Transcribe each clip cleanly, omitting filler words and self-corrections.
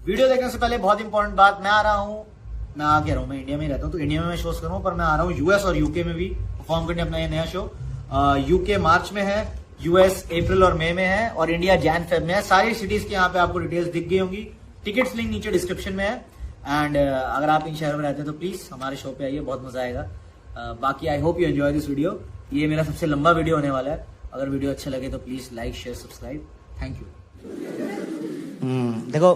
Video देखने से पहले बहुत इंपॉर्टेंट बात, मैं आ रहा हूँ, मैं आ कह रहा हूँ, मैं इंडिया में रहता हूँ तो इंडिया में मैं शोज करूँ, पर मैं आ रहा हूँ यूएस और यूके में भी परफॉर्म करने अपना ये नया शो। यूके मार्च में है, यूएस अप्रैल और मई में है और इंडिया जैन फेब में है। सारी सिटीज के यहाँ पे आपको डिटेल्स दिख गई होंगी। टिकट्स लिंक नीचे डिस्क्रिप्शन में है। एंड अगर आप इन शहरों में रहते हैं तो प्लीज हमारे शो पे आइए, बहुत मजा आएगा। बाकी I hope you enjoy this video. ये मेरा सबसे लंबा वीडियो होने वाला है। अगर वीडियो अच्छा लगे तो please like share subscribe. Thank you. देखो,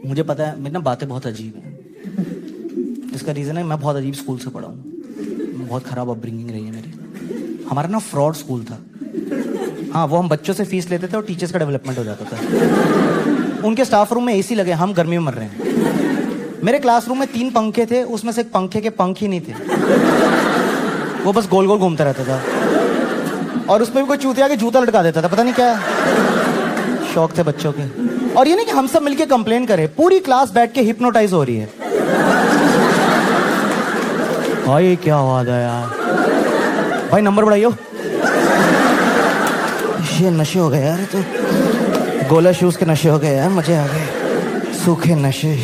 मुझे पता है मेरी ना बातें बहुत अजीब हैं। इसका रीज़न है मैं बहुत अजीब स्कूल से पढ़ा हूँ। बहुत ख़राब अपब्रिंगिंग रही है मेरी। हमारा ना फ्रॉड स्कूल था। हाँ, वो हम बच्चों से फीस लेते थे और टीचर्स का डेवलपमेंट हो जाता था। उनके स्टाफ रूम में एसी लगे, हम गर्मी में मर रहे हैं। मेरे क्लासरूम में 3 पंखे थे, उसमें से एक पंखे के पंख ही नहीं थे। वो बस गोल गोल घूमता रहता था और उसमें भी कोई चूतिया के जूता लटका देता था, पता नहीं क्या शौक थे बच्चों के। और ये नहीं कि हम सब मिलके कंप्लेन करें, पूरी क्लास बैठ के हिप्नोटाइज हो रही है। भाई क्या आवाज है यार, भाई नंबर बढ़ाइयो। ये नशे हो गए यार, तो गोला शूज के नशे हो गए यार, मजे आ गए, सूखे नशे।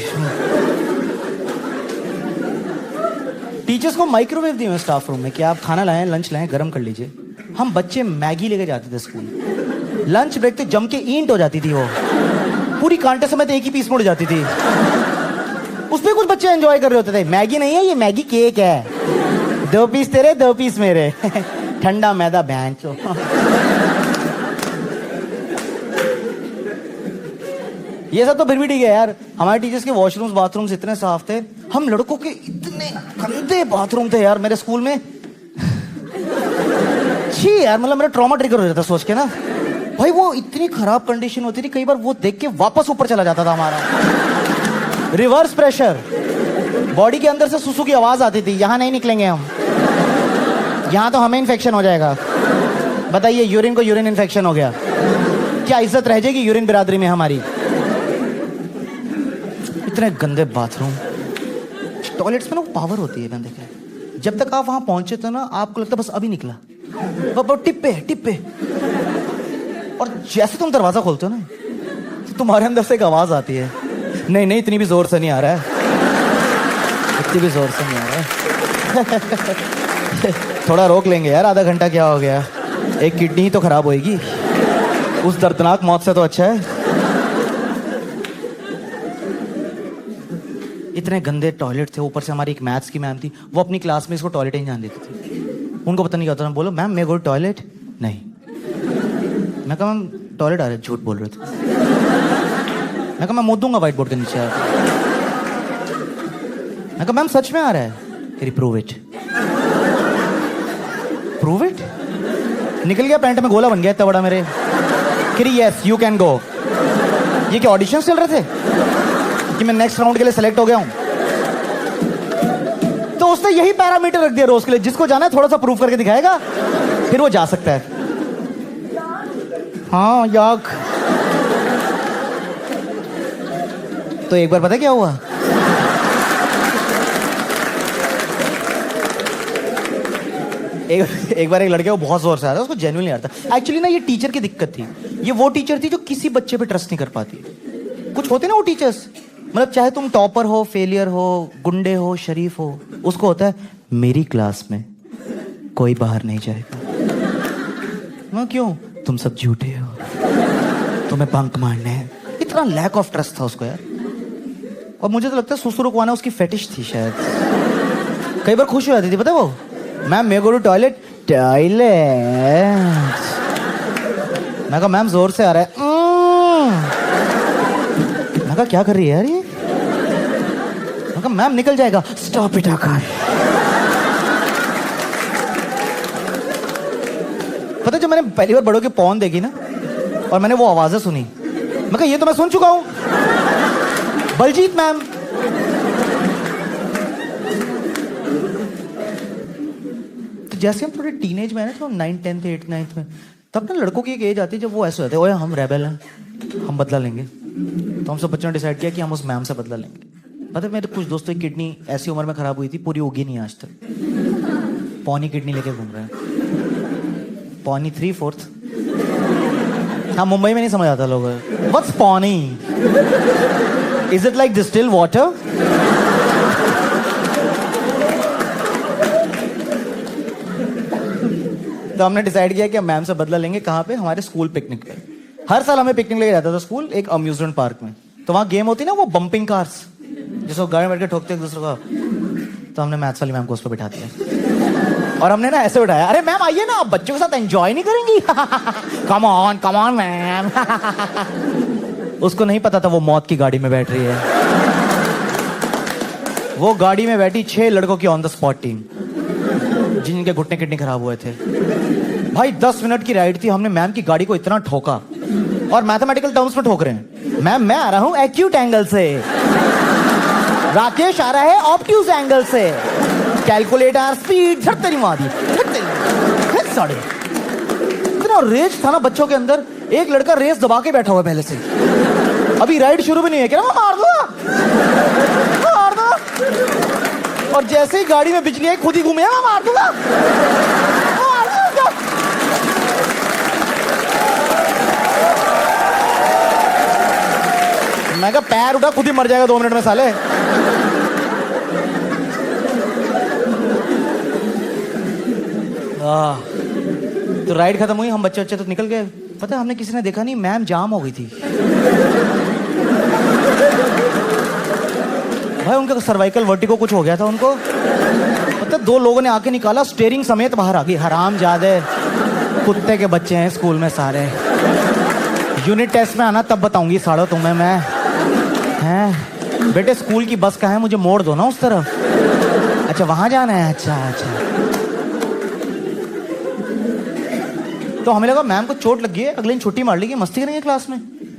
टीचर्स को माइक्रोवेव दिए हुए स्टाफ रूम में कि आप खाना लाएं, लंच लाएं, गर्म कर लीजिए। हम बच्चे मैगी लेके जाते थे स्कूल। लंच ब्रेक पे जम के ईंट हो जाती थी, वो पूरी कांटे समेत एक ही पीस मुड़ जाती थी। उसपे कुछ बच्चे एंजॉय कर रहे होते थे। मैगी नहीं है ये, मैगी केक है, 2 पीस तेरे 2 पीस मेरे। ठंडा मैदा भैंचो। ये सब तो फिर भी ठीक है यार। हमारे टीचर्स के वॉशरूम्स बाथरूम्स इतने साफ थे। हम लड़कों के इतने गंदे बाथरूम थे यार मेरे स्कूल में। छी यार, मतलब मेरा ट्रॉमा ट्रिगर हो जाता सोच के ना। भाई वो इतनी खराब कंडीशन होती थी, कई बार वो देख के वापस ऊपर चला जाता था हमारा। रिवर्स प्रेशर, बॉडी के अंदर से सुसु की आवाज आती थी, यहां नहीं निकलेंगे हम, यहां तो हमें इन्फेक्शन हो जाएगा। बताइए, यूरिन को यूरिन इन्फेक्शन हो गया, क्या इज्जत रह जाएगी यूरिन बिरादरी में हमारी? इतने गंदे बाथरूम। टॉयलेट्स में ना पावर होती है, मैंने देखा। जब तक आप वहां पहुंचे तो ना आपको लगता बस अभी निकला, टिप पे। और जैसे तुम दरवाजा खोलते हो ना तो तुम्हारे अंदर से एक आवाज आती है, नहीं इतनी भी जोर से नहीं आ रहा है, इतनी भी जोर से नहीं आ रहा है। थोड़ा रोक लेंगे यार, आधा घंटा क्या हो गया, एक किडनी ही तो खराब होएगी, उस दर्दनाक मौत से तो अच्छा है। इतने गंदे टॉयलेट थे। ऊपर से हमारी एक मैथ्स की मैम थी, वो अपनी क्लास में इसको टॉयलेट ही जान देती थी। उनको पता नहीं क्या होता, बोलो मैम मैं गो टॉयलेट नहीं। मैं कहा मैम टॉयलेट आ रहा है, झूठ बोल रहे थे। मैं कहा मैं मुद्द दूंगा व्हाइट बोर्ड के नीचे। मैं कहा मैम सच में आ रहा है। फिर प्रूव इट। निकल गया, पैंट में गोला बन गया इतना बड़ा मेरे। फिर यस यू कैन गो। ये क्या ऑडिशन चल रहे थे कि मैं नेक्स्ट राउंड के लिए सेलेक्ट हो गया हूं? तो उसने यही पैरामीटर रख दिया रोज के लिए, जिसको जाना है थोड़ा सा प्रूव करके दिखाएगा फिर वो जा सकता है। हाँ याक। तो एक बार पता क्या हुआ, एक बार एक लड़के को बहुत जोर से आ रहा था, उसको जेन्युइनली आता। एक्चुअली ना ये टीचर की दिक्कत थी। ये वो टीचर थी जो किसी बच्चे पे ट्रस्ट नहीं कर पाती। कुछ होते ना वो टीचर्स, मतलब चाहे तुम टॉपर हो, फेलियर हो, गुंडे हो, शरीफ हो, उसको होता है मेरी क्लास में कोई बाहर नहीं जाएगा। मैं क्यों? तुम सब झूठे हो, तुम्हें बंक मारने हैं। इतना लैक ऑफ ट्रस्ट था उसको यार। और मुझे तो लगता है सुसु रुकवाना उसकी फेटिश थी शायद। कई बार खुश हो जाती थी, पता है वो, मैम मैं गो टू टॉयलेट। मैं कहा मैम जोर से आ रहा है। मैं कहा क्या कर रही है यार ये? मैं कहा मैम निकल जाएगा। स्टॉप इट आकाश। पता है जब मैंने पहली बार बड़ों की पॉर्न देखी ना और मैंने वो आवाजें सुनी, मैं कहा ये तो मैं सुन चुका हूं, बलजीत मैम। तो जैसे हम थोड़े टीनेज में है ना, तो 9th 10th 8th 9th में, तब ना लड़कों की एक एज आती है जब वो ऐसे होते हैं, ओए हम रेबेल हैं, हम बदला लेंगे। तो हम सब बच्चों ने डिसाइड किया कि हम उस मैम से बदला लेंगे। पता है मेरे कुछ दोस्तों की किडनी ऐसी उम्र में खराब हुई थी, पूरी उगी नहीं आज तक। पौनी किडनी लेके घूम रहे हैं, पौनी 3/4। हाँ, मुंबई में नहीं समझ आता लोग, व्हाट्स पौनी। Is it like distil water? तो हमने डिसाइड किया कि मैम से बदला लेंगे। कहाँ पे? हमारे स्कूल पिकनिक पे। हर साल हमें पिकनिक लेके जाता था स्कूल, एक अम्यूजमेंट पार्क में। तो वहाँ गेम होती ना, वो बम्पिंग कार्स, जिसको गाड़ी में बैठ के ठोकते एक दूसरे को। तो हमने मैथ्स वाली मैम को उस पर बिठा दिया और हमने ना ऐसे बिठाया, अरे मैम आइए ना, आप बच्चों के साथ एंजॉय नहीं करेंगी? Come on ma'am. उसको नहीं पता था वो मौत की गाड़ी में बैठ रही है। वो गाड़ी में बैठी 6 लड़कों की ऑन द स्पॉट टीम, जिनके घुटने किडनी खराब हुए थे। भाई 10 मिनट की राइड थी, हमने मैम की गाड़ी को इतना ठोका, और मैथमेटिकल टर्म्स में ठोक रहे हैं। मैम मैं आ रहा हूं एक्यूट एंगल से, राकेश आ रहा है ऑब्ट्यूज एंगल से, कैलकुलेटर स्पीड झट तेरी मारी, इतना रेस था ना बच्चों के अंदर। एक लड़का रेस दबा के बैठा हुआ पहले से, अभी राइड शुरू भी नहीं है, क्या मैं मार दो, मार दो। और जैसे ही गाड़ी में बिजली आई खुद ही घूमे, मैं मार दूंगा, मार दूंगा। मैं कहा पैर उठा, खुद ही मर जाएगा 2 मिनट में साले। तो राइड खत्म हुई, हम बच्चे तो निकल गए। पता है हमने किसी ने देखा नहीं, मैम जाम हो गई थी। भाई उनका सर्वाइकल वर्टिगो कुछ हो गया था उनको। पता 2 लोगों ने आके निकाला, स्टीयरिंग समेत बाहर आ गई। हरामजादे, कुत्ते के बच्चे हैं स्कूल में सारे। यूनिट टेस्ट में आना तब बताऊंगी साड़ो तुम्हें मैं। हैं बेटे स्कूल की बस कहाँ है, मुझे मोड़ दो ना उस तरफ। अच्छा वहां जाना है, अच्छा अच्छा। तो हमें लगा मैम को चोट लगी है, अगले दिन छुट्टी मार लेगी, मस्ती करेंगे क्लास में।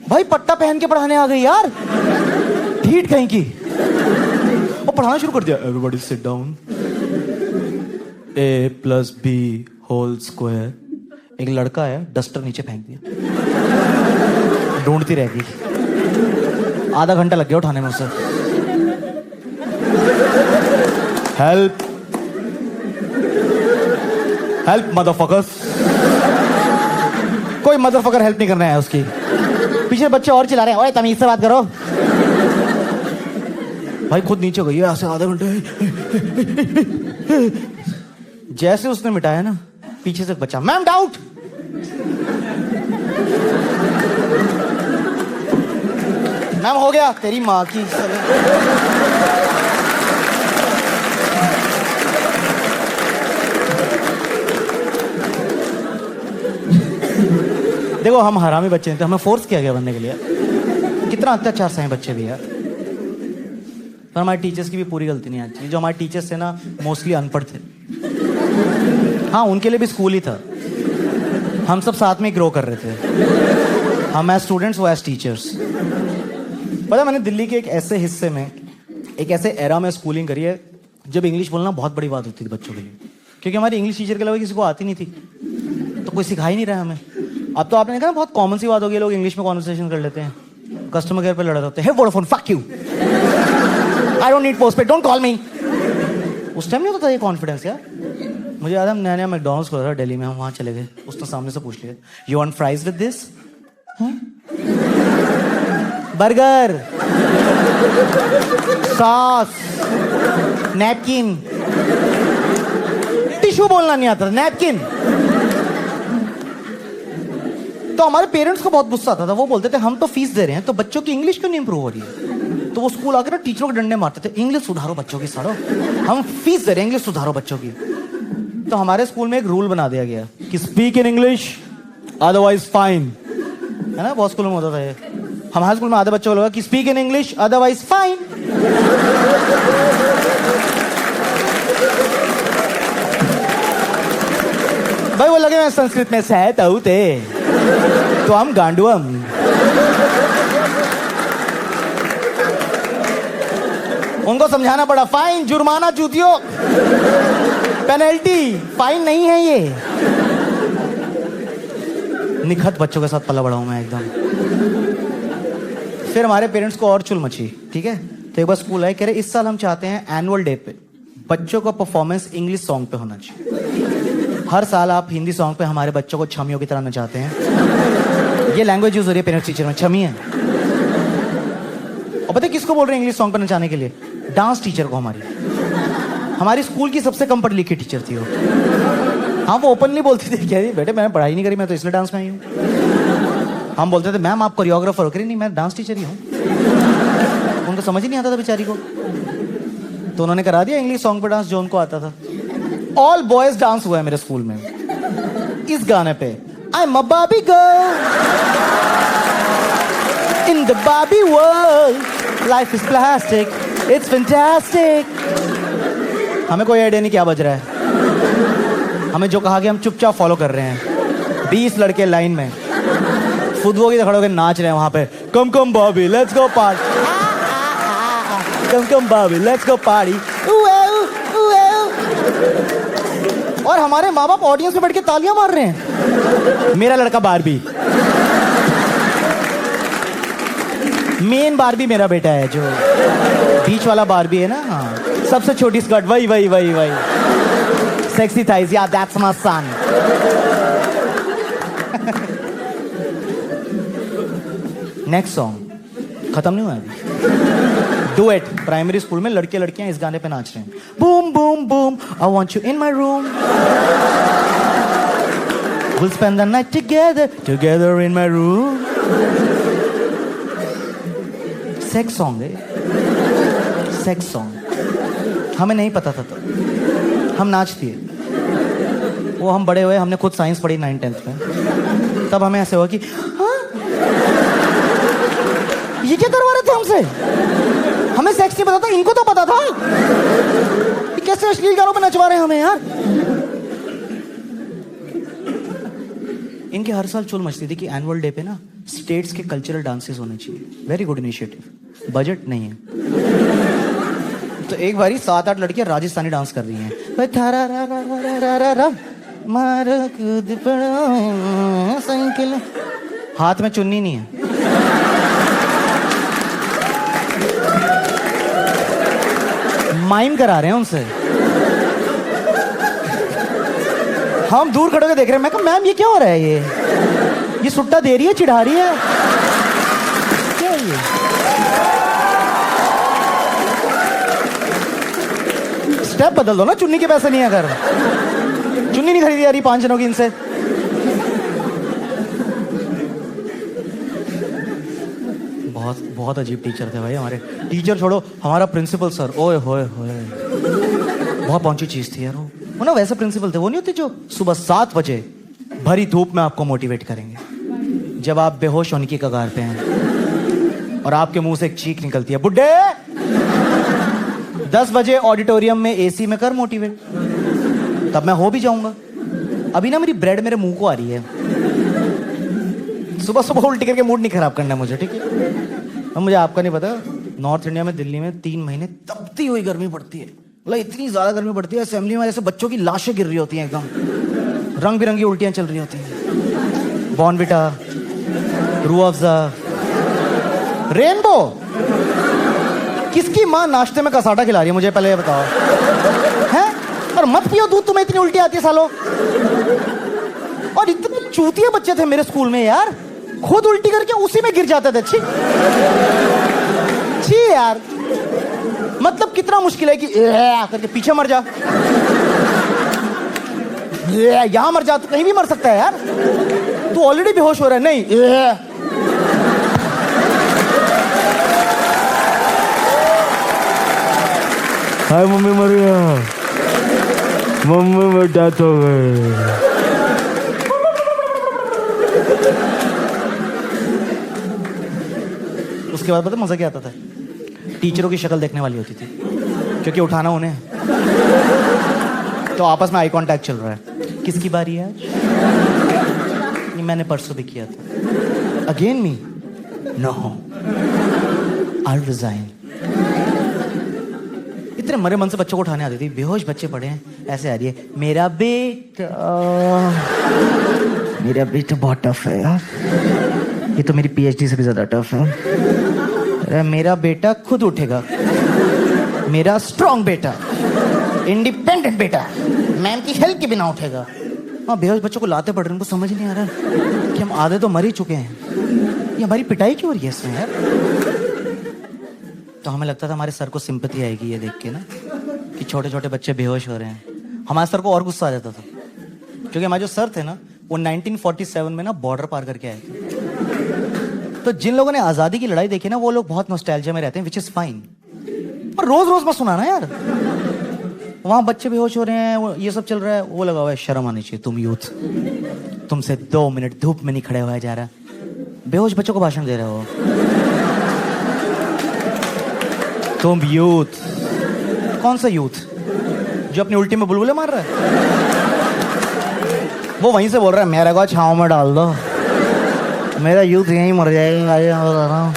भाई पट्टा पहन के पढ़ाने आ गई यार, ढीठ कहीं की। और पढ़ाना शुरू कर दिया, एवरीबॉडी सिट डाउन, a+b² एक लड़का है, डस्टर नीचे फेंक दिया, ढूंढती रह गई। आधा घंटा लग गया उठाने में उसे। Help help motherfuckers. कोई मदरफकर हेल्प नहीं करना है उसकी। पीछे बच्चे और चिल्ला रहे हैं, ओए तमीज से बात करो। भाई खुद नीचे गई है ऐसे आधे घंटे। जैसे उसने मिटाया ना, पीछे से बच्चा, मैम डाउट। मैम हो गया, तेरी माँ की। देखो हम हरामी बच्चे थे, हमें फोर्स किया गया बनने के लिए। कितना अत्याचार सहे बच्चे भी यार। पर हमारे टीचर्स की भी पूरी गलती नहीं आती। जो हमारे टीचर्स थे ना, मोस्टली अनपढ़ थे। हाँ उनके लिए भी स्कूल ही था, हम सब साथ में ग्रो कर रहे थे। हम एज स्टूडेंट्स, वो एज टीचर्स। पता मैंने दिल्ली के एक ऐसे हिस्से में, एक ऐसे एरा में स्कूलिंग करी है जब इंग्लिश बोलना बहुत बड़ी बात होती थी बच्चों के लिए, क्योंकि हमारी इंग्लिश टीचर के अलावा किसी को आती नहीं थी, तो कोई सिखा ही नहीं रहा हमें। अब तो आपने देखा ना, बहुत कॉमन सी बात हो गई, लोग इंग्लिश में कॉन्वर्सेशन कर लेते हैं, कस्टमर केयर पे लड़ रहे होते हैं, hey Vodafone fuck you, I don't need postpaid, don't call me. उस टाइम नहीं होता था ये कॉन्फिडेंस यार। मुझे याद है नया नया मैकडॉनल्ड्स खोला था दिल्ली में, हम वहां चले गए, उसने सामने से पूछ लिया, you want fries with this, burger, sauce, napkin, tissue बोलना नहीं आता, नैपकिन। तो हमारे पेरेंट्स को बहुत गुस्सा आता था, वो बोलते थे हम तो फीस दे रहे हैं तो बच्चों की इंग्लिश क्यों नहीं इंप्रूव हो रही है। तो वो स्कूल आकर ना टीचरों को डंडे मारते थे, इंग्लिश सुधारो बच्चों की, सारो हम फीस दे रहे हैं, इंग्लिश सुधारो बच्चों की। तो हमारे स्कूल में एक रूल बना दिया गया कि speak in English otherwise fine, है ना, बहुत स्कूलों में होता था ये। हमारे स्कूल में आधे बच्चों को लगा कि speak in English otherwise fine. भाई वो लगे मैं संस्कृत में सहत थे तो हम गांडुअम। उनको समझाना पड़ा, फाइन, जुर्माना, चूतियों, पेनल्टी, फाइन नहीं है ये। निखत बच्चों के साथ पला बड़ा हूं मैं एकदम। फिर हमारे पेरेंट्स को और चुल मची, ठीक है। तो एक बार स्कूल आए, कह रहे इस साल हम चाहते हैं एनुअल डे पे बच्चों का परफॉर्मेंस इंग्लिश सॉन्ग पे होना चाहिए। हर साल आप हिंदी सॉन्ग पे हमारे बच्चों को छमियों की तरह नचाते हैं। ये लैंग्वेज यूज हो रही है पेरेंट्स टीचर में, छमी है। और पता है किसको बोल रहे हैं इंग्लिश सॉन्ग पर नचाने के लिए? डांस टीचर को। हमारी स्कूल की सबसे कम पढ़ी लिखी टीचर थी वो। हाँ, वो ओपनली बोलती थी, कह रही बेटे मैंने पढ़ाई नहीं करी, मैं तो इसलिए डांस में आई हूँ। हम बोलते थे मैम आप कोरियोग्राफर हो? कह रही नहीं, मैं डांस टीचर ही हूँ। उनको समझ ही नहीं आता था बेचारी को, तो उन्होंने करा दिया इंग्लिश सॉन्ग पर डांस जो उनको आता था। ऑल बॉयज डांस हुआ है मेरे स्कूल में इस गाने पे, I am a Barbie girl in the Barbie world, life is plastic, it's fantastic. हमें कोई आइडिया नहीं क्या बज रहा है, हमें जो कहा कि हम चुपचाप फॉलो कर रहे हैं। 20 लड़के लाइन में फुदुओं की खड़े होकर नाच रहे हैं वहां पे, come come Bobby let's go party, come come Bobby let's go party. और हमारे माँ बाप ऑडियंस में बैठ के तालियां मार रहे हैं। मेरा लड़का बारबी, मेन बारबी मेरा बेटा है, जो बीच वाला बारबी है ना, हाँ, सबसे छोटी स्कर्ट, वही वही वही वही, सेक्सी थाइज, या that's my son. Next song खत्म नहीं हुआ अभी। डुएट, प्राइमरी स्कूल में लड़के लड़कियां इस गाने पे नाच रहे हैं। Boom boom boom, I want you in my room, we'll spend the night together in my room। Sex song है, सेक्स सॉन्ग। हमें नहीं पता था तो हम नाच दिए। वो हम बड़े हुए, हमने खुद साइंस पढ़ी 9th-10th में, तब हमें ऐसे हुआ कि हाँ ये क्या करवा रहे थे हमसे? हमें सेक्स नहीं पता था, इनको तो पता था। ये कैसे अश्लील गानों पे नचवा रहे हैं हमें यार। इनके हर साल चुल मचती थी कि एनुअल डे पे ना स्टेट्स के कल्चरल डांसेस होने चाहिए। वेरी गुड इनिशिएटिव, बजट नहीं है। तो एक बारी 7-8 लड़कियां राजस्थानी डांस कर रही हैं। हाथ में चुन्नी नहीं है। माइम करा रहे हैं उनसे। हम दूर खड़े होकर देख रहे हैं। मैं कहा मैम ये क्या हो रहा है? ये सुट्टा दे रही है, चिढ़ा रही है, क्या है ये? स्टेप बदल दो ना, चुन्नी के पैसे नहीं है अगर। चुन्नी नहीं खरीदी जा रही 5 जनों की इनसे। बहुत बहुत अजीब टीचर थे भाई हमारे। टीचर छोड़ो, हमारा प्रिंसिपल सर, ओए होए होए, बहुत पहुंची चीज थी यार वो ना। वैसे प्रिंसिपल थे, वो नहीं होते जो सुबह 7 बजे भरी धूप में आपको मोटिवेट करेंगे जब आप बेहोश होने की कगार पे हैं और आपके मुंह से एक चीख निकलती है, बुड्ढे 10 बजे ऑडिटोरियम में एसी में कर मोटिवेट। तब मैं हो भी जाऊंगा। अभी ना मेरी ब्रेड मेरे मुंह को आ रही है। सुबह सुबह उल्टी करके मूड नहीं खराब करना मुझे, ठीक है? अब मुझे आपका नहीं पता, नॉर्थ इंडिया में दिल्ली में 3 महीने तपती हुई गर्मी पड़ती है। मतलब इतनी ज्यादा गर्मी पड़ती है, असेंबली में जैसे बच्चों की लाशें गिर रही होती हैं, एकदम रंग बिरंगी उल्टियां चल रही होती हैं। Bournvita, Rooh Afza, rainbow. किसकी माँ नाश्ते में कसाटा खिला रही है मुझे पहले ये बताओ, हैं? और मत पियो दूध, तुम्हें इतनी उल्टी आती है सालों। और इतने चूतिए बच्चे थे मेरे स्कूल में यार, खुद उल्टी करके उसी में गिर जाते थे। छी छी यार, मतलब कितना मुश्किल है कि करके पीछे मर जा, यहां मर जा, तो कहीं भी मर सकता है यार। तू ऑलरेडी बेहोश हो रहा है। नहीं, हाय मम्मी मर गया, मम्मी में डेथ हो गई। उसके बाद पता मजा क्या आता था? टीचरों की शक्ल देखने वाली होती थी, क्योंकि उठाना उन्हें। तो आपस में आई कांटेक्ट चल रहा है, किसकी बारी है आज? नहीं, मैंने परसों भी किया था। Again me? No, I resign. इतने मरे मन से बच्चों को उठाने आती थी। बेहोश बच्चे पड़े हैं, ऐसे आ रही है, मेरा बेटा बहुत टफ है यार, ये तो मेरी पीएचडी से भी ज्यादा टफ है। मेरा बेटा खुद उठेगा, मेरा स्ट्रॉन्ग बेटा, इंडिपेंडेंट बेटा, मैम की हेल्प के बिना उठेगा। हाँ, बेहोश बच्चों को लाते पड़ रहे हैं, उनको समझ नहीं आ रहा कि हम आधे तो मर ही चुके हैं। ये हमारी पिटाई क्यों हो रही है इसमें यार? तो हमें लगता था हमारे सर को सिंपैथी आएगी ये देख के ना कि छोटे छोटे बच्चे बेहोश हो रहे हैं। हमारे सर को और गुस्सा आ जाता था क्योंकि हमारे जो सर थे ना वो 1947 में ना बॉर्डर पार करके आए थे। तो जिन लोगों ने आजादी की लड़ाई देखी ना वो लोग बहुत नॉस्टैल्जिया में रहते हैं, विच इज फाइन। पर रोज रोज मत सुनाना यार। वहां बच्चे बेहोश हो रहे हैं, ये सब चल रहा है, वो लगा हुआ है शर्म आनी चाहिए। तुम यूथ, तुमसे 2 मिनट धूप में नहीं खड़े हुआ जा रहा, बेहोश बच्चों को भाषण दे रहे हो। तुम यूथ, कौन सा यूथ जो अपनी उल्टी में बुलबुले मार रहा है? वो वहीं से बोल रहा है मेरे को छांव में डाल दो, मेरा यूथ यहीं मर जाएगा।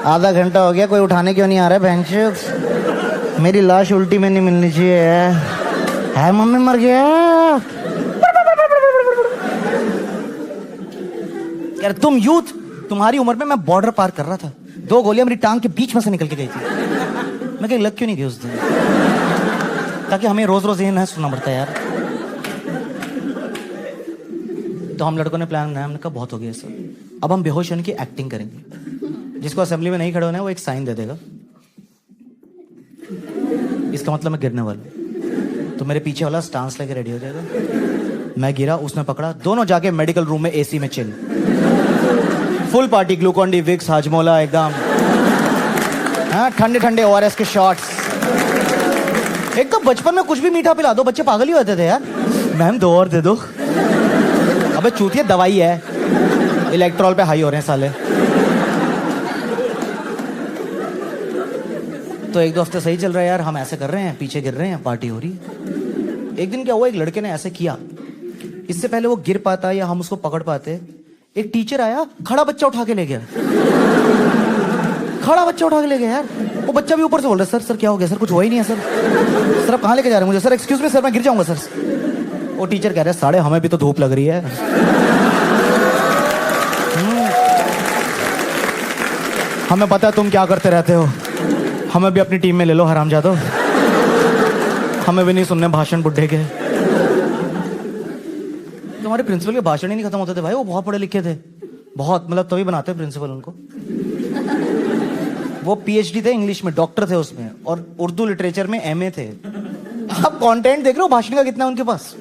आधा घंटा हो गया, कोई उठाने क्यों नहीं आ रहा है? बेंच, मेरी लाश उल्टी में नहीं मिलनी चाहिए है मम्मी मर गया यार। तुम यूथ, तुम्हारी उम्र में मैं बॉर्डर पार कर रहा था, 2 गोलियां मेरी टांग के बीच में से निकल के गई थी। मैं कहीं लग क्यों नहीं गई उस दिन? ताकि हमें रोज रोज ये ना सुनना पड़ता है यार। तो हम लड़कों ने प्लान बनाया, हमने कहा बहुत हो गया सर, अब हम बेहोश होने की एक्टिंग करेंगे। जिसको असेंबली में नहीं खड़े होना है वो एक साइन दे देगा, इसका मतलब मैं गिरने वाला हूं। तो मेरे पीछे वाला स्टांस लेके रेडी हो जाएगा। मैं गिरा, उसने पकड़ा, दोनों जाके मेडिकल रूम में एसी में chill, full party, Glucon D, Vicks, Hajmola, एकदम हाँ, ठंडे ठंडे ORS के शॉट्स। एक तो बचपन में कुछ भी मीठा पिला दो, बच्चे पागल ही होते थे यार। मैम 2 और दे दो। अबे चूतिया, दवाई है, इलेक्ट्रॉल पे हाई हो रहे हैं साले। तो 1-2 हफ्ते सही चल रहा है यार, हम ऐसे कर रहे हैं, पीछे गिर रहे हैं, पार्टी हो रही है। एक दिन क्या हुआ, एक लड़के ने ऐसे किया, इससे पहले वो गिर पाता या हम उसको पकड़ पाते, एक टीचर आया, खड़ा बच्चा उठा के ले गया। खड़ा बच्चा उठा के ले गया यार। वो बच्चा भी ऊपर से बोल रहा है, सर क्या हो गया सर? कुछ हुआ ही नहीं है सर। सर आप कहाँ लेके जा रहे हैं मुझे? सर एक्सक्यूज मी सर, मैं गिर जाऊंगा सर। वो टीचर कह रहे हैं, साढ़े हमें भी तो धूप लग रही है। हमें पता है तुम क्या करते रहते हो, हमें भी अपनी टीम में ले लो हरामजादो, हमें भी नहीं सुनने भाषण बुड्ढे के। तुम्हारे प्रिंसिपल के भाषण ही नहीं खत्म होते थे भाई, वो बहुत पढ़े लिखे थे, बहुत, मतलब तभी बनाते प्रिंसिपल उनको। वो PhD थे इंग्लिश में, डॉक्टर थे उसमें, और उर्दू लिटरेचर में MA थे। आप कंटेंट देख रहे हो भाषण का कितना है उनके पास।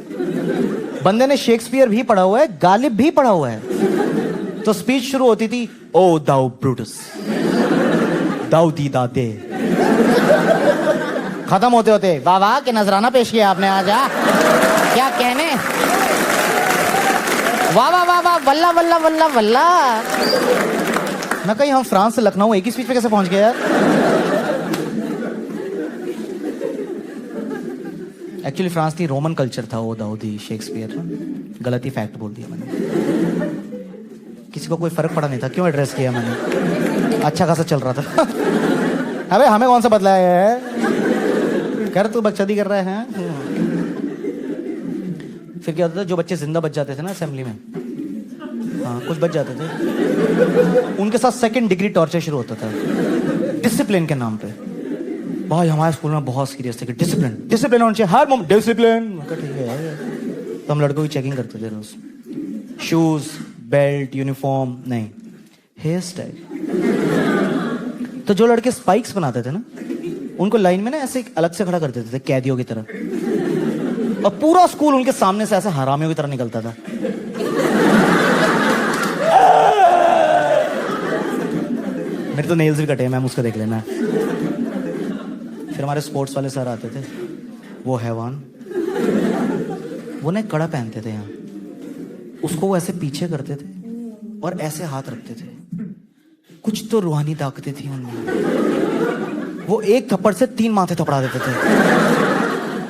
बंदे ने शेक्सपियर भी पढ़ा हुआ है, गालिब भी पढ़ा हुआ है। तो स्पीच शुरू होती थी, ओ दाऊ ब्रूटस, दाऊ दी दादे, खत्म होते होते वाह वाह के नजराना पेश किया आपने आज, क्या कहने, वाह वाह वाह वाह, वल्ला वल्ला वल्ला वल्ला। मैं कहीं हम फ्रांस से लखनऊ एक ही स्पीच पे कैसे पहुंच गए यार? एक्चुअली फ्रांस नहीं, रोमन कल्चर था वो दाऊदी शेक्सपियर। गलत ही फैक्ट बोल दिया मैंने, किसी को कोई फर्क पड़ा नहीं था, क्यों एड्रेस किया मैंने? अच्छा खासा चल रहा था। अबे हमें कौन सा बदलाया है? कर तू बकचोदी कर रहा है। फिर क्या होता था, जो बच्चे जिंदा बच जाते थे ना असेंबली में, हाँ कुछ बच जाते थे, उनके साथ 2nd डिग्री टॉर्चर शुरू होता था, डिसिप्लिन के नाम पे। भाई हमारे स्कूल में बहुत सीरियस थे कि डिसिप्लिन डिसिप्लिन होना चाहिए हर मोमेंट, डिसिप्लिन। ठीक है, तो हम लड़कों की चेकिंग करते थे रोज, शूज, बेल्ट, यूनिफॉर्म नहीं, हेयर स्टाइल। तो जो लड़के स्पाइक्स बनाते थे ना, उनको लाइन में ना ऐसे अलग से खड़ा कर देते थे कैदियों की तरह, और पूरा स्कूल उनके सामने से ऐसे हरामियों की तरह निकलता था। मेरे तो नेल्स भी कटे हैं, मैम उसको देख लेना। फिर हमारे स्पोर्ट्स वाले सर आते थे, वो हैवान, वो ना कड़ा पहनते थे यहाँ, उसको वो ऐसे पीछे करते थे और ऐसे हाथ रखते थे। कुछ तो रूहानी ताकतें थी उनमें। वो एक थप्पड़ से 3 माथे थपड़ा देते थे।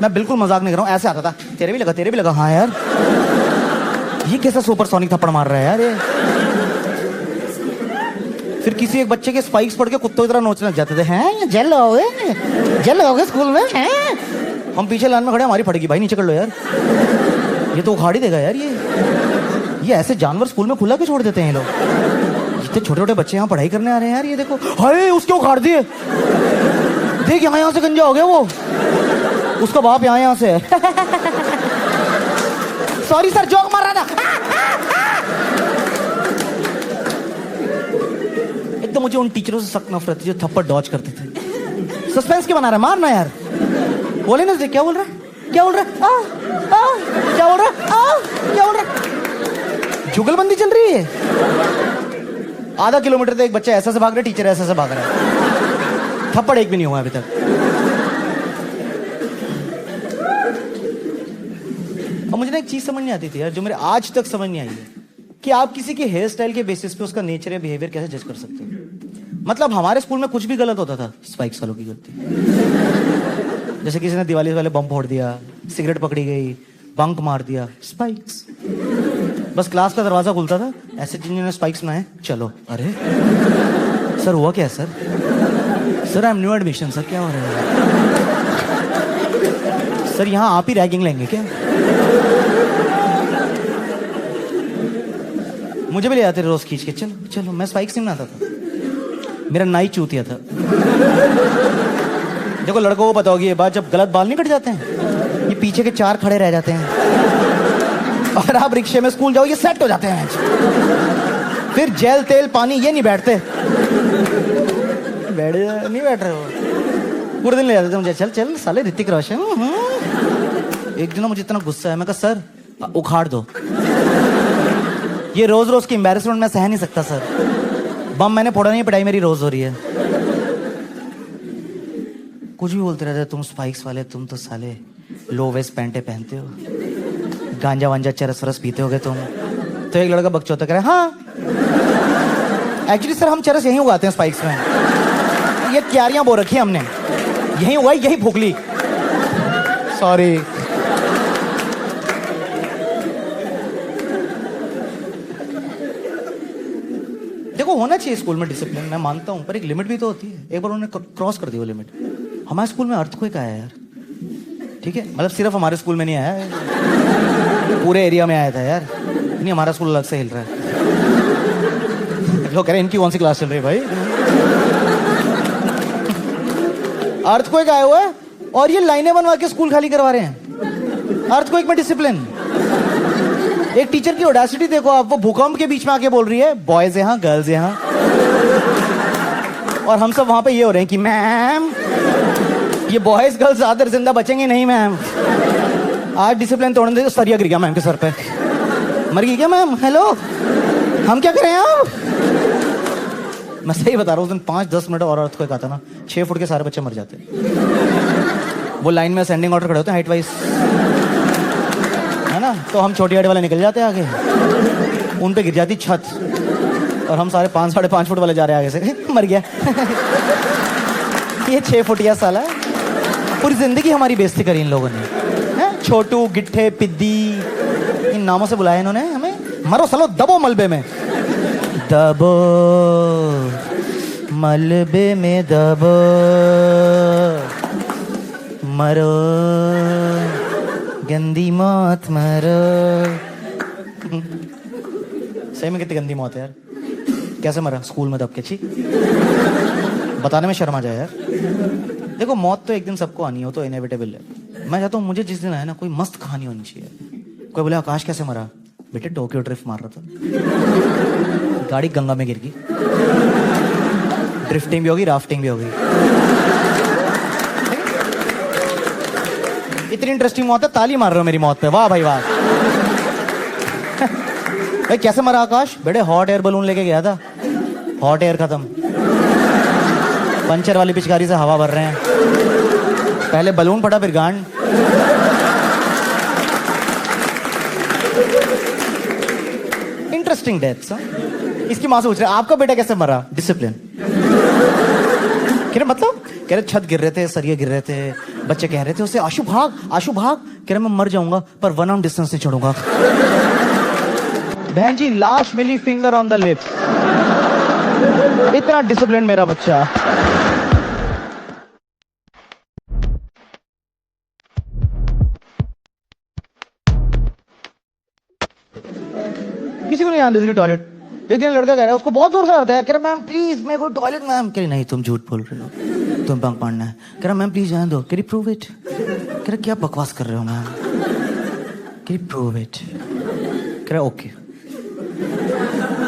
मैं बिल्कुल मजाक नहीं कर रहा हूँ, ऐसे आता था, तेरे भी लगा, तेरे भी लगा, हाँ यार ये कैसा सुपरसोनिक थप्पड़ मार रहा है यार ये। फिर किसी एक बच्चे के स्पाइक्स पड़ के कुत्तों की तरह नोचने लग जाते थे। हैं जेल लगाओगे स्कूल में? हैं? हम पीछे लाइन में खड़े, हमारी फटेगी भाई, नीचे कर लो यार, ये तो उखाड़ ही देगा यार। ये ऐसे जानवर स्कूल में खुला क्यों छोड़ देते हैं ये लोग? इतने छोटे छोटे बच्चे यहाँ पढ़ाई करने आ रहे हैं यार। ये देखो, हाय उसके उखाड़ दिए, देख यहाँ से गंजा हो गया वो, उसका बाप यहाँ से है। सॉरी सर, जोक मार रहा था। एक तो मुझे उन टीचरों से सख्त नफरत थी जो थप्पड़ डॉज करते थे। सस्पेंस क्यों बना रहा है? मारना यार, बोले ना। क्या बोल रहा है? क्या बोल रहा है? क्या बोल रहा है? क्या बोल रहा है? जुगलबंदी चल रही है। आधा किलोमीटर तक एक बच्चा ऐसा से भाग रहा है, टीचर ऐसा से भाग रहा है, थप्पड़ एक भी नहीं हुआ अभी तक। और मुझे ना एक चीज समझ नहीं आती थी यार, जो मेरे आज तक समझ नहीं आई है, कि आप किसी के हेयर स्टाइल के बेसिस पे उसका नेचर या बिहेवियर कैसे जज कर सकते हो। मतलब हमारे स्कूल में कुछ भी गलत होता था, स्पाइक्स वालों की गलती। जैसे किसी ने दिवाली वाले बम फोड़ दिया, सिगरेट पकड़ी गई, बंक मार दिया, स्पाइक्स। बस क्लास का दरवाजा खुलता था, ऐसे जिन्होंने स्पाइक्स बनाए, चलो। अरे सर हुआ क्या sir? Sir I am new admission sir, क्या हो रहा है सर? यहाँ आप ही रैगिंग लेंगे क्या? मुझे भी ले आते रोज खींच के, चलो चलो। मैं स्पाइक्स नहीं बनाता था, मेरा नाई चूतिया था। देखो लड़कों को पता होगी ये बात, जब गलत बाल नहीं कट जाते हैं, ये पीछे के 4 खड़े रह जाते हैं, और आप रिक्शे में स्कूल जाओ ये सेट हो जाते हैं। फिर जेल तेल पानी ये नहीं बैठते, नहीं बैठ रहे हो, पूरे दिन ले जाते थे मुझे। चल चल साले ऋतिक रोशन। एक दिन मुझे इतना गुस्सा है, मैं कहा सर उखाड़ दो, ये रोज रोज की एम्बैरेसमेंट मैं सह नहीं सकता सर। बम मैंने फोड़ा नहीं, पिटाई मेरी रोज हो रही है। कुछ भी बोलते रहते, तुम स्पाइक्स वाले, तुम तो साले लो वेस्ट पैंटे पहनते हो, गांजा वांजा चरस वरस पीते होगे तुम। तो एक लड़का बकचोदा करे, हाँ एक्चुअली सर हम चरस यहीं उगाते हैं स्पाइक्स में, ये क्यारियां बो रखी है हमने, यहीं उगाई यहीं फूक ली, सॉरी। देखो होना चाहिए स्कूल में डिसिप्लिन, मैं मानता हूं, पर एक लिमिट भी तो होती है। एक बार उन्होंने क्रॉस कर दी वो लिमिट। हमारे स्कूल में अर्थक्वेक आया यार, ठीक है, मतलब सिर्फ हमारे स्कूल में नहीं आया, पूरे एरिया में आया था यार। नहीं हमारा स्कूल अलग से हिल रहा है। लोग कह रहे हैं इनकी कौन सी क्लास चल रही है भाई। अर्थक्वेक आया हुआ है और ये लाइनें बनवा के स्कूल खाली करवा रहे हैं। अर्थक्वेक में डिसिप्लिन। एक टीचर की ऑडेसिटी देखो आप, वो भूकंप के बीच में आके बोल रही है बॉयज यहाँ गर्ल्स यहाँ, और हम सब वहां पे ये हो रहे हैं कि मैम ये बॉयज गर्ल्स ज्यादा जिंदा बचेंगे नहीं मैम। आज डिसिप्लिन तोड़ने दे, सरिया गिर गया मैम के सर पे, मर गई क्या मैम? हेलो हम क्या करें अब? मैं सही बता रहा हूँ, उस दिन 5-10 मिनट और अर्थक्वेक आता ना, 6 फुट के सारे बच्चे मर जाते। वो लाइन में असेंडिंग ऑर्डर खड़े होते हैं हाइट वाइज, है ना, तो हम छोटी हाइट वाले निकल जाते हैं आगे, उन पे गिर जाती छत, और हम सारे 5-5.5 फुट वाले जा रहे हैं आगे से, मर गया। ये 6 फुटिया साला, पूरी जिंदगी हमारी बेइज्जती करी इन लोगों ने। छोटू गिट्ठे पिद्दी इन नामों से बुलाया इन्होंने हमें। मरो सालो, दबो मलबे में, दबो मलबे में, दबो मरो गंदी मौत मरो। सही में कितनी गंदी मौत है यार। कैसे मरा? स्कूल में दब के। छी, बताने में शर्म आ जाए यार। देखो मौत तो एक दिन सबको आनी हो, तो इनएविटेबल है। मैं चाहता हूँ मुझे जिस दिन आया ना, कोई मस्त कहानी होनी चाहिए। कोई बोले आकाश कैसे मरा? बेटे टोक्यो ड्रिफ्ट मार रहा था, गाड़ी गंगा में गिर गई, ड्रिफ्टिंग भी होगी राफ्टिंग भी होगी। इतनी इंटरेस्टिंग मौत है, ताली मार रहे हो मेरी मौत पे, वाह भाई वाह। भाई कैसे मरा आकाश? बेटे हॉट एयर बलून लेके गया था, हॉट एयर खत्म, पंचर वाली पिचकारी से हवा भर रहे हैं, पहले बलून फटा फिर गांड। Interesting deaths. इसकी मां से पूछ रहे आपका बेटा कैसे मरा? डिसिप्लिन। कह रहे मतलब? कह रहे छत गिर रहे थे, सरिये गिर रहे थे, बच्चे कह रहे थे उसे आशु भाग आशु भाग। कह रहे मैं मर जाऊंगा पर 1 आर्म डिस्टेंस से चढ़ूंगा। बहन जी लास्ट मिली फिंगर ऑन द लिप्स। इतना डिसिप्लिन मेरा बच्चा। किसी को नहीं आने देती टॉयलेट। एक दिन लड़का कह रहा है, उसको बहुत जोर से आता है, कह रहा मैम प्लीज मेरे को टॉयलेट मैम। कह रही नहीं तुम झूठ बोल रहे हो, तुम बंक मारना है। कह रहा मैम प्लीज जाने दो। कह रही प्रूव इट। कह रहा क्या बकवास कर रहे हो मैम? कह रही प्रूव इट। कह रहा ओके।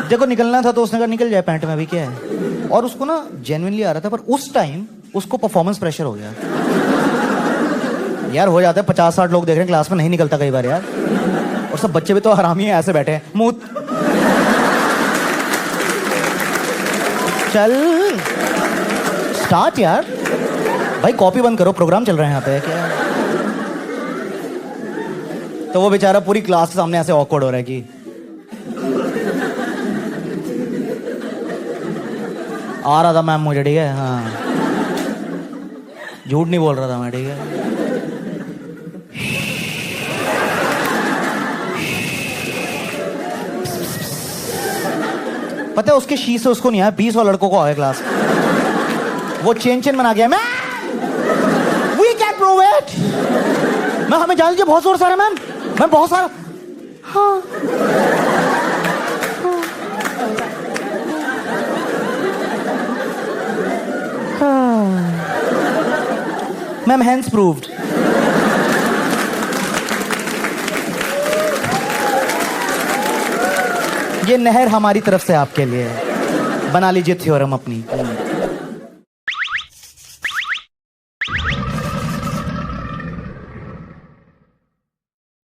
देखो निकलना था तो उसने कहा निकल जाए, पैंट में अभी क्या है। और उसको ना जेन्युइनली आ रहा था, पर उस टाइम उसको परफॉर्मेंस प्रेशर हो गया। यार हो जाता है, 50-60 लोग देख रहे हैं क्लास में, नहीं निकलता कई बार यार। और सब बच्चे भी तो हरामी हैं, ऐसे बैठे हैं मुंह। चल स्टार्ट यार भाई, कॉपी बंद करो, प्रोग्राम चल रहे हैं यहाँ पे क्या। तो वो बेचारा पूरी क्लास के सामने ऐसे ऑकवर्ड हो रहा है कि आ रहा था मैम मुझे, ठीक है, हाँ झूठ नहीं बोल रहा था मैं, ठीक है। पता है उसके शी से उसको नहीं आया, 20 और लड़कों को आ गया क्लास। वो चेन बना गया, ma'am we can prove it, ma'am हमें जान लीजिए, बहुत जोर सारा मैम, मैम बहुत सारा। हाँ मैम हैंड्स प्रूव्ड। ये नहर हमारी तरफ से आपके लिए है, बना लीजिए थ्योरम अपनी।